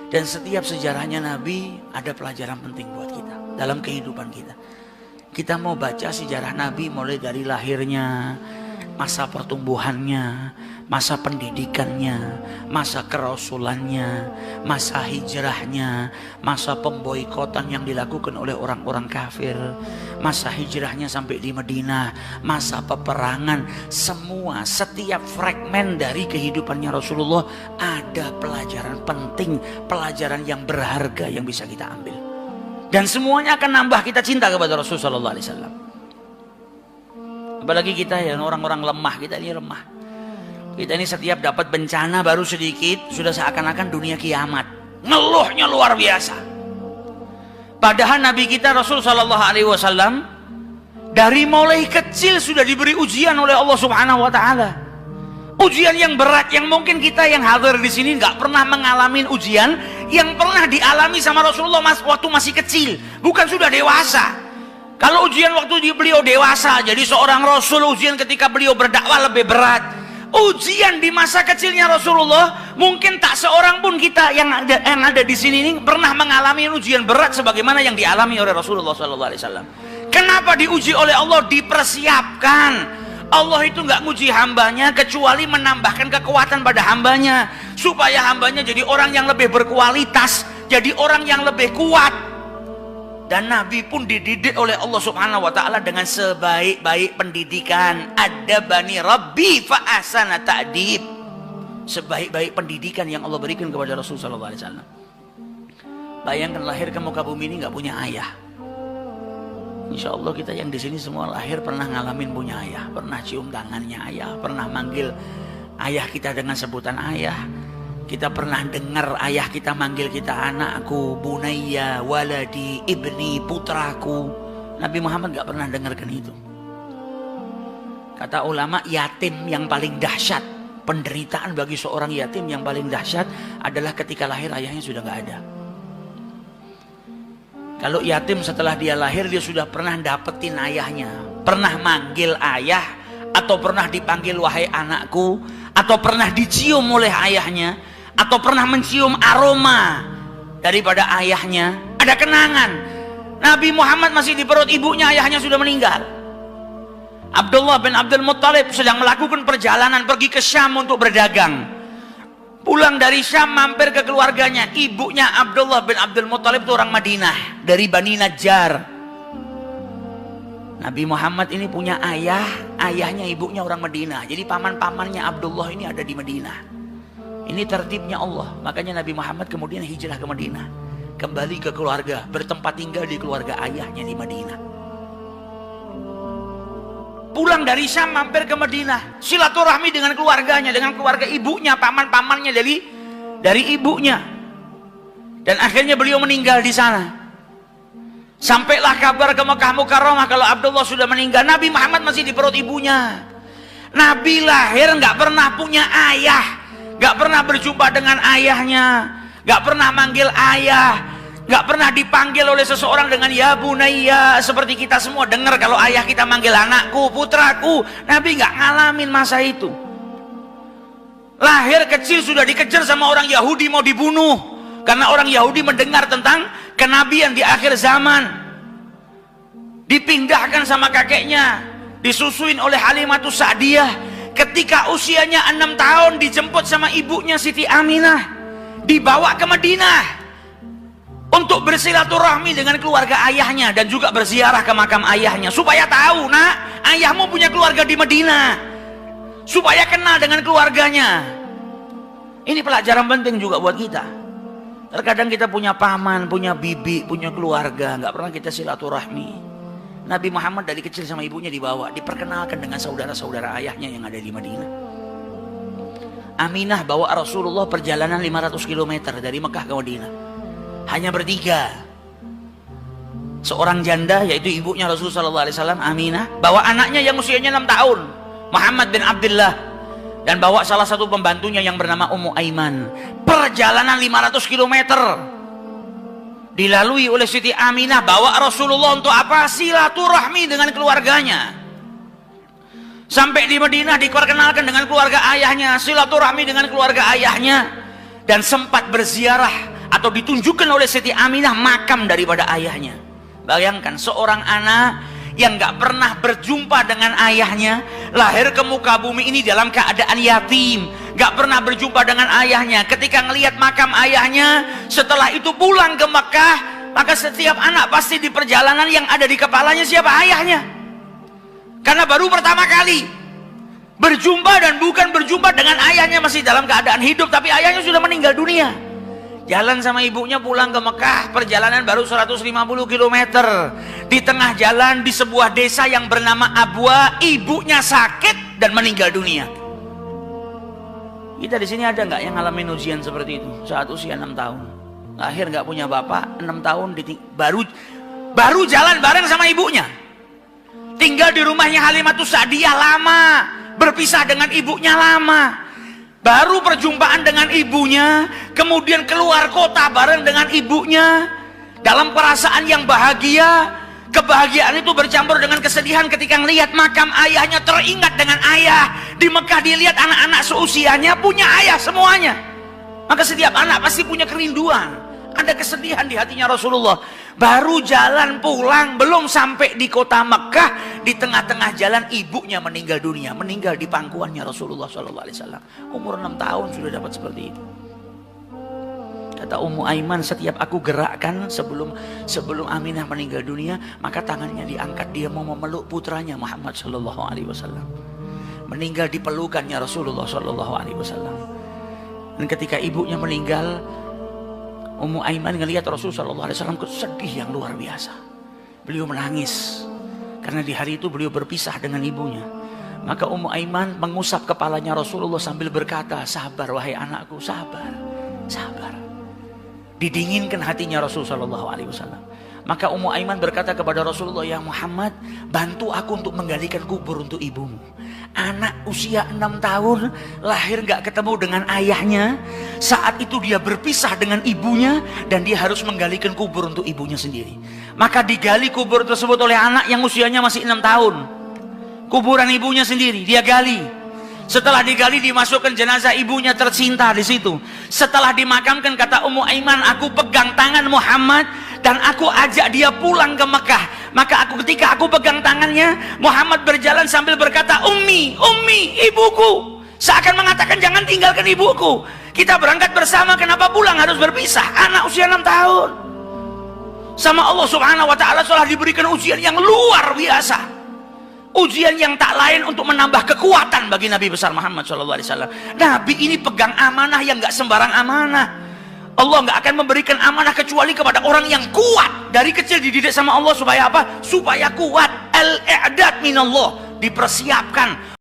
Dan setiap sejarahnya Nabi ada pelajaran penting buat kita dalam kehidupan kita. Kita mau baca sejarah Nabi mulai dari lahirnya, masa pertumbuhannya, masa pendidikannya, masa kerasulannya, masa hijrahnya, masa pemboikotan yang dilakukan oleh orang-orang kafir, masa hijrahnya sampai di Madinah, masa peperangan. Semua, setiap fragmen dari kehidupannya Rasulullah ada pelajaran penting, pelajaran yang berharga yang bisa kita ambil. Dan semuanya akan nambah kita cinta kepada Rasulullah SAW. Apalagi kita yang orang-orang lemah, kita ini lemah. Kita ini setiap dapat bencana baru sedikit sudah seakan-akan dunia kiamat. Ngeluhnya luar biasa. Padahal Nabi kita Rasul Sallallahu Alaihi Wasallam dari mulai kecil sudah diberi ujian oleh Allah Subhanahu Wa Taala. Ujian yang berat yang mungkin kita yang hadir di sini nggak pernah mengalami ujian yang pernah dialami sama Rasulullah waktu masih kecil, bukan sudah dewasa. Kalau ujian waktu beliau dewasa jadi seorang Rasul, ujian ketika beliau berdakwah lebih berat. Ujian di masa kecilnya Rasulullah mungkin tak seorang pun kita yang ada di sini ini pernah mengalami ujian berat sebagaimana yang dialami oleh Rasulullah SAW. Kenapa diuji oleh Allah? Dipersiapkan. Allah itu nggak nguji hambanya kecuali menambahkan kekuatan pada hambanya supaya hambanya jadi orang yang lebih berkualitas, jadi orang yang lebih kuat. Dan Nabi pun dididik oleh Allah Subhanahu Wa Taala dengan sebaik-baik pendidikan. Adabani Rabbi fa ahsana ta'dib. Sebaik-baik pendidikan yang Allah berikan kepada Rasulullah SAW. Bayangkan lahir ke muka bumi ini nggak punya ayah. Insya Allah kita yang di sini semua lahir pernah ngalamin punya ayah, pernah cium tangannya ayah, pernah manggil ayah kita dengan sebutan ayah. Kita pernah dengar ayah kita manggil kita anakku, bunayya, waladi, ibni, putraku. Nabi Muhammad gak pernah dengarkan itu. Kata ulama, yatim yang paling dahsyat, penderitaan bagi seorang yatim yang paling dahsyat adalah ketika lahir ayahnya sudah gak ada. Kalau yatim setelah dia lahir dia sudah pernah dapetin ayahnya, pernah manggil ayah, atau pernah dipanggil wahai anakku, atau pernah dicium oleh ayahnya, atau pernah mencium aroma daripada ayahnya, ada kenangan. Nabi Muhammad masih di perut ibunya, ayahnya sudah meninggal. Abdullah bin Abdul Muttalib sedang melakukan perjalanan pergi ke Syam untuk berdagang. Pulang dari Syam mampir ke keluarganya. Ibunya Abdullah bin Abdul Muttalib itu orang Madinah, dari Bani Najjar. Nabi Muhammad ini punya ayah, ayahnya ibunya orang Madinah. Jadi paman-pamannya Abdullah ini ada di Madinah. Ini tertibnya Allah. Makanya Nabi Muhammad kemudian hijrah ke Madinah, kembali ke keluarga, bertempat tinggal di keluarga ayahnya di Madinah. Pulang dari Syam mampir ke Madinah, silaturahmi dengan keluarganya, dengan keluarga ibunya, paman-pamannya dari ibunya. Dan akhirnya beliau meninggal di sana. Sampailah kabar ke Mekah Mukarramah kalau Abdullah sudah meninggal. Nabi Muhammad masih di perut ibunya. Nabi lahir nggak pernah punya ayah, nggak pernah berjumpa dengan ayahnya, nggak pernah manggil ayah, nggak pernah dipanggil oleh seseorang dengan ya bunayya seperti kita semua dengar kalau ayah kita manggil anakku, putraku. Nabi nggak ngalamin masa itu. Lahir kecil sudah dikejar sama orang Yahudi mau dibunuh karena orang Yahudi mendengar tentang kenabian di akhir zaman. Dipindahkan sama kakeknya, disusuin oleh Halimatus Sa'diyah. Ketika usianya 6 tahun dijemput sama ibunya Siti Aminah, dibawa ke Madinah untuk bersilaturahmi dengan keluarga ayahnya dan juga berziarah ke makam ayahnya supaya tahu, nak, ayahmu punya keluarga di Madinah, supaya kenal dengan keluarganya. Ini pelajaran penting juga buat kita. Terkadang kita punya paman, punya bibi, punya keluarga, nggak pernah kita silaturahmi. Nabi Muhammad dari kecil sama ibunya dibawa, diperkenalkan dengan saudara-saudara ayahnya yang ada di Madinah. Aminah bawa Rasulullah perjalanan 500 km dari Mekah ke Madinah. Hanya bertiga. Seorang janda yaitu ibunya Rasulullah SAW, Aminah, bawa anaknya yang usianya 6 tahun, Muhammad bin Abdullah, dan bawa salah satu pembantunya yang bernama Ummu Aiman. Perjalanan 500 km dilalui oleh Siti Aminah, bawa Rasulullah untuk apa? Silaturahmi dengan keluarganya. Sampai di Madinah diperkenalkan dengan keluarga ayahnya, silaturahmi dengan keluarga ayahnya, dan sempat berziarah atau ditunjukkan oleh Siti Aminah makam daripada ayahnya. Bayangkan seorang anak yang gak pernah berjumpa dengan ayahnya, lahir ke muka bumi ini dalam keadaan yatim, gak pernah berjumpa dengan ayahnya. Ketika ngelihat makam ayahnya, setelah itu pulang ke Mekah, maka setiap anak pasti di perjalanan yang ada di kepalanya siapa? Ayahnya. Karena baru pertama kali berjumpa, dan bukan berjumpa dengan ayahnya masih dalam keadaan hidup, tapi ayahnya sudah meninggal dunia. Jalan sama ibunya pulang ke Mekah, perjalanan baru 150 km. Di tengah jalan di sebuah desa yang bernama Abwa, ibunya sakit dan meninggal dunia. Kita di sini ada nggak yang ngalamin ujian seperti itu saat usia 6 tahun? Lahir nggak punya bapak, 6 tahun baru jalan bareng sama ibunya. Tinggal di rumahnya Halimatus Sa'diyah lama, berpisah dengan ibunya lama. Baru perjumpaan dengan ibunya, kemudian keluar kota bareng dengan ibunya, dalam perasaan yang bahagia. Kebahagiaan itu bercampur dengan kesedihan ketika melihat makam ayahnya, teringat dengan ayah. Di Mekah dilihat anak-anak seusianya punya ayah semuanya. Maka setiap anak pasti punya kerinduan, ada kesedihan di hatinya Rasulullah. Baru jalan pulang, belum sampai di kota Mekah, di tengah-tengah jalan ibunya meninggal dunia, meninggal di pangkuannya Rasulullah SAW. Umur 6 tahun sudah dapat seperti itu. Kata Ummu Aiman, setiap aku gerakkan sebelum Aminah meninggal dunia, maka tangannya diangkat, dia mau memeluk putranya Muhammad SAW. Meninggal di pelukannya Rasulullah SAW. Dan ketika ibunya meninggal, Ummu Aiman ngelihat Rasulullah SAW sedih yang luar biasa. Beliau menangis karena di hari itu beliau berpisah dengan ibunya. Maka Ummu Aiman mengusap kepalanya Rasulullah sambil berkata, sabar wahai anakku, sabar, sabar. Didinginkan hatinya Rasulullah SAW. Maka Ummu Aiman berkata kepada Rasulullah, ya Muhammad, bantu aku untuk menggalikan kubur untuk ibumu. Anak usia 6 tahun, lahir gak ketemu dengan ayahnya. Saat itu dia berpisah dengan ibunya, dan dia harus menggalikan kubur untuk ibunya sendiri. Maka digali kubur tersebut oleh anak yang usianya masih 6 tahun. Kuburan ibunya sendiri, dia gali. Setelah digali, dimasukkan jenazah ibunya tercinta di situ. Setelah dimakamkan, kata Ummu Aiman, aku pegang tangan Muhammad dan aku ajak dia pulang ke Mekah. Maka ketika aku pegang tangannya, Muhammad berjalan sambil berkata, Ummi, Ummi, ibuku. Seakan mengatakan, jangan tinggalkan ibuku. Kita berangkat bersama, kenapa pulang harus berpisah? Anak usia 6 tahun. Sama Allah Subhanahu wa Ta'ala telah diberikan ujian yang luar biasa. Ujian yang tak lain untuk menambah kekuatan bagi Nabi besar Muhammad SAW. Nabi ini pegang amanah yang gak sembarang amanah. Allah gak akan memberikan amanah kecuali kepada orang yang kuat. Dari kecil dididik sama Allah supaya apa? Supaya kuat. Al-i'dad minallah, dipersiapkan